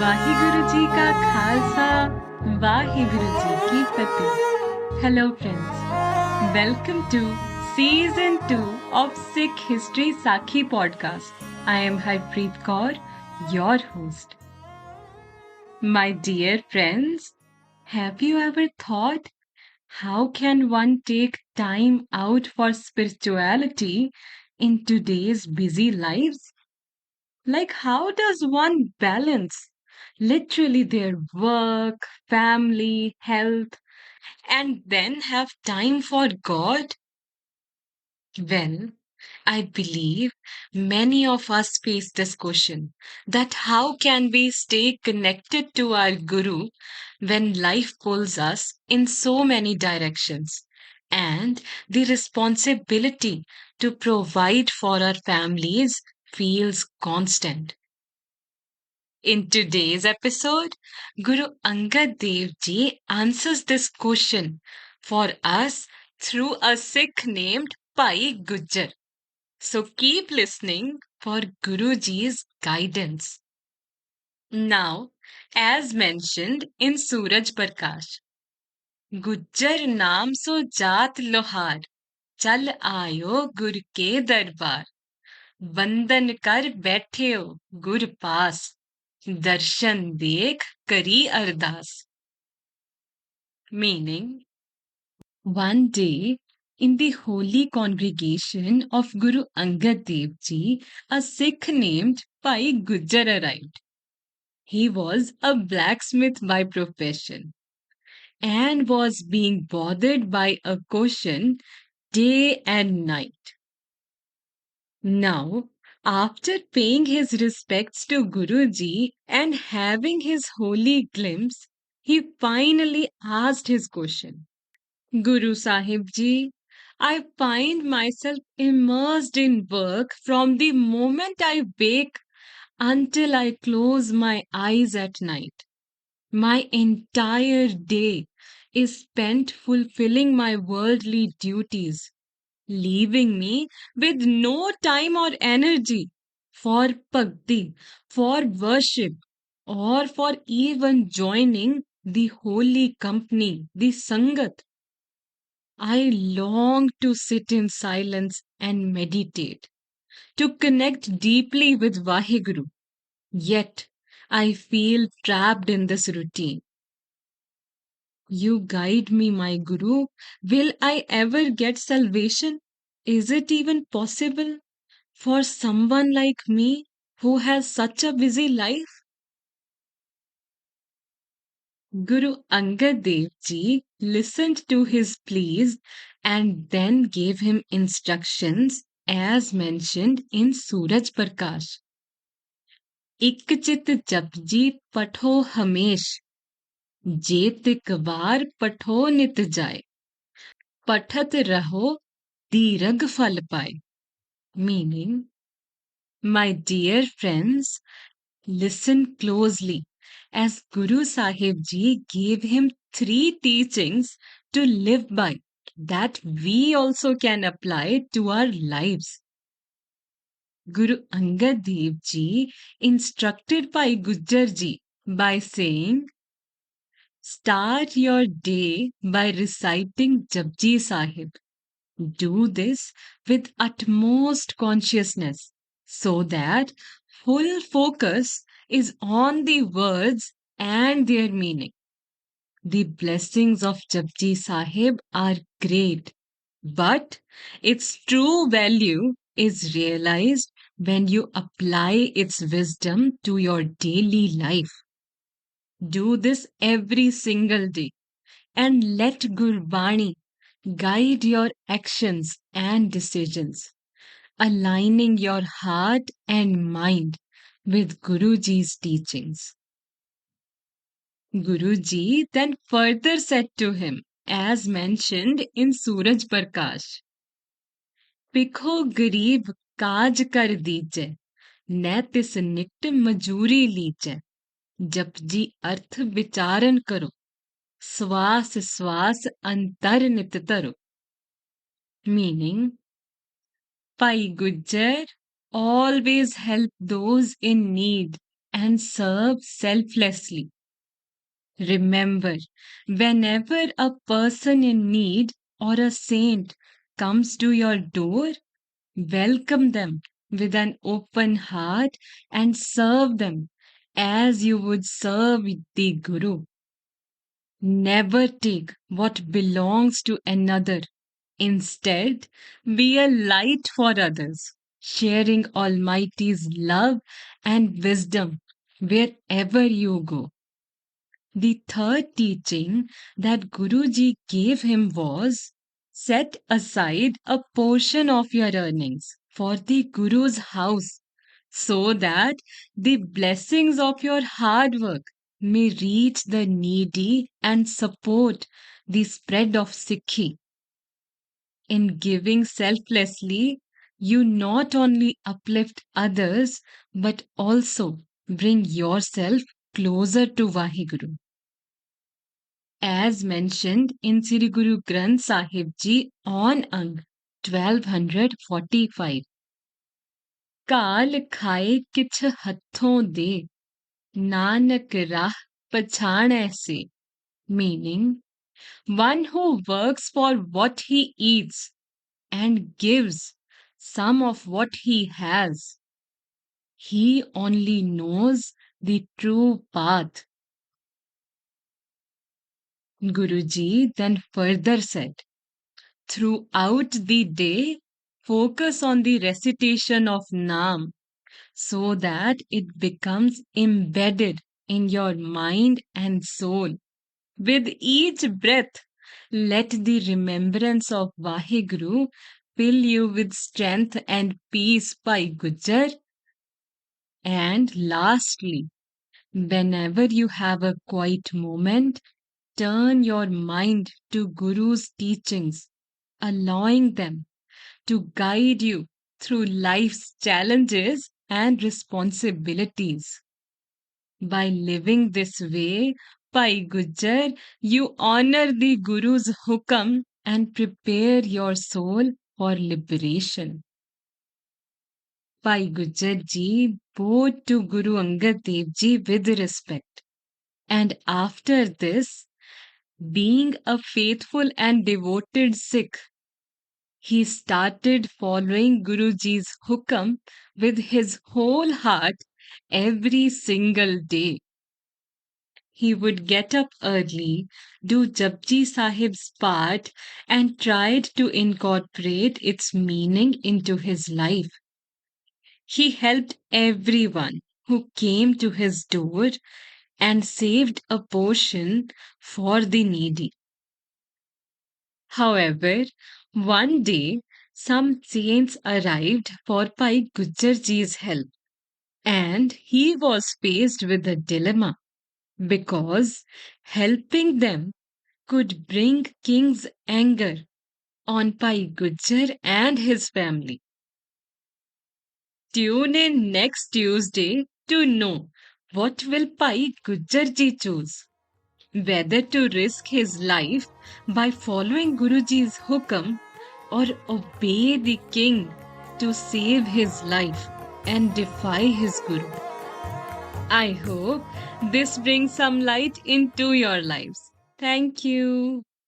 वाहिगुरु जी का खालसा, वाहिगुरु जी की फतेह. Hello friends, welcome to season 2 of Sikh History Sakhi podcast. I am Harpreet Kaur, your host. My dear friends, have you ever thought how can one take time out for spirituality in today's busy lives? Like, how does one balance literally their work, family, health, and then have time for God? Well, I believe many of us face this question that how can we stay connected to our Guru when life pulls us in so many directions? And the responsibility to provide for our families feels constant. In today's episode, Guru Angad Dev Ji answers this question for us through a Sikh named Pai Gujjar. So keep listening for Guruji's guidance. Now, as mentioned in Suraj Prakash, Gujjar naam so jaat lohar, chal aayo gur ke darbar. वंदन कर बैठे हो गुर पास दर्शन देख करी अरदास. Meaning, one day in the holy congregation of Guru Angad Dev Ji, a Sikh named Pai Gujjar arrived. He was a blacksmith by profession and was being bothered by a question day and night. Now, after paying his respects to Guruji and having his holy glimpse, he finally asked his question. Guru Sahib Ji, I find myself immersed in work from the moment I wake until I close my eyes at night. My entire day is spent fulfilling my worldly duties, leaving me with no time or energy for bhakti, for worship, or for even joining the holy company, the Sangat. I long to sit in silence and meditate, to connect deeply with Vaheguru. Yet, I feel trapped in this routine. You guide me, my Guru. Will I ever get salvation? Is it even possible for someone like me who has such a busy life? Guru Angad Dev Ji listened to his pleas and then gave him instructions as mentioned in Suraj Prakash. इक चित जपजी पठो हमेश जेत कबार पठो नित जाए पठत रहो दीर्घ फल पाए. Meaning, my dear friends, listen closely as Guru Sahib Ji gave him three teachings to live by that we also can apply to our lives. Guru Angad Dev Ji instructed Bhai Gujjar Ji by saying, start your day by reciting Japji Sahib. Do this with utmost consciousness so that full focus is on the words and their meaning. The blessings of Japji Sahib are great, but its true value is realized when you apply its wisdom to your daily life. Do this every single day and let Gurbani guide your actions and decisions, aligning your heart and mind with Guruji's teachings. Guruji then further said to him, as mentioned in Suraj Prakash, Pikho garib kaaj kar dije, ne tis nikt majuri लीजे. जपजी अर्थ विचारण करो श्वास श्वास अंतर नित तरो. Meaning, Pai Gujjar always help those in need and serve selflessly. Remember, whenever a person in need or a saint comes to your door, welcome them with an open heart and serve them as you would serve the Guru. Never take what belongs to another. Instead, be a light for others, sharing Almighty's love and wisdom wherever you go. The third teaching that Guruji gave him was set aside a portion of your earnings for the Guru's house so that the blessings of your hard work may reach the needy and support the spread of Sikhi. In giving selflessly, you not only uplift others but also bring yourself closer to Vaheguru. As mentioned in Sri Guru Granth Sahib Ji on Ang 1245. काल खाए किछ हथों दे, नानक राह पछाणै से. Meaning, one who works for what he eats and gives some of what he has, he only knows the true path. Guruji then further said, throughout the day, focus on the recitation of Naam so that it becomes embedded in your mind and soul. With each breath, let the remembrance of Vaheguru fill you with strength and peace by Gujar. And lastly, whenever you have a quiet moment, turn your mind to Guru's teachings, allowing them to guide you through life's challenges and responsibilities. By living this way, Bhai Gujar, you honor the Guru's hukam and prepare your soul for liberation. Bhai Gujar Ji bowed to Guru Angad Dev Ji with respect. And after this, being a faithful and devoted Sikh, he started following Guruji's hukam with his whole heart every single day. He would get up early, do Japji Sahib's part, and tried to incorporate its meaning into his life. He helped everyone who came to his door and saved a portion for the needy. However, one day some saints arrived for Bhai Gujarji's help, and he was faced with a dilemma because helping them could bring king's anger on Bhai Gujar and his family. Tune in next Tuesday to know what will Bhai Gujarji choose. Whether to risk his life by following Guruji's hukam or obey the king to save his life and defy his Guru. I hope this brings some light into your lives. Thank you.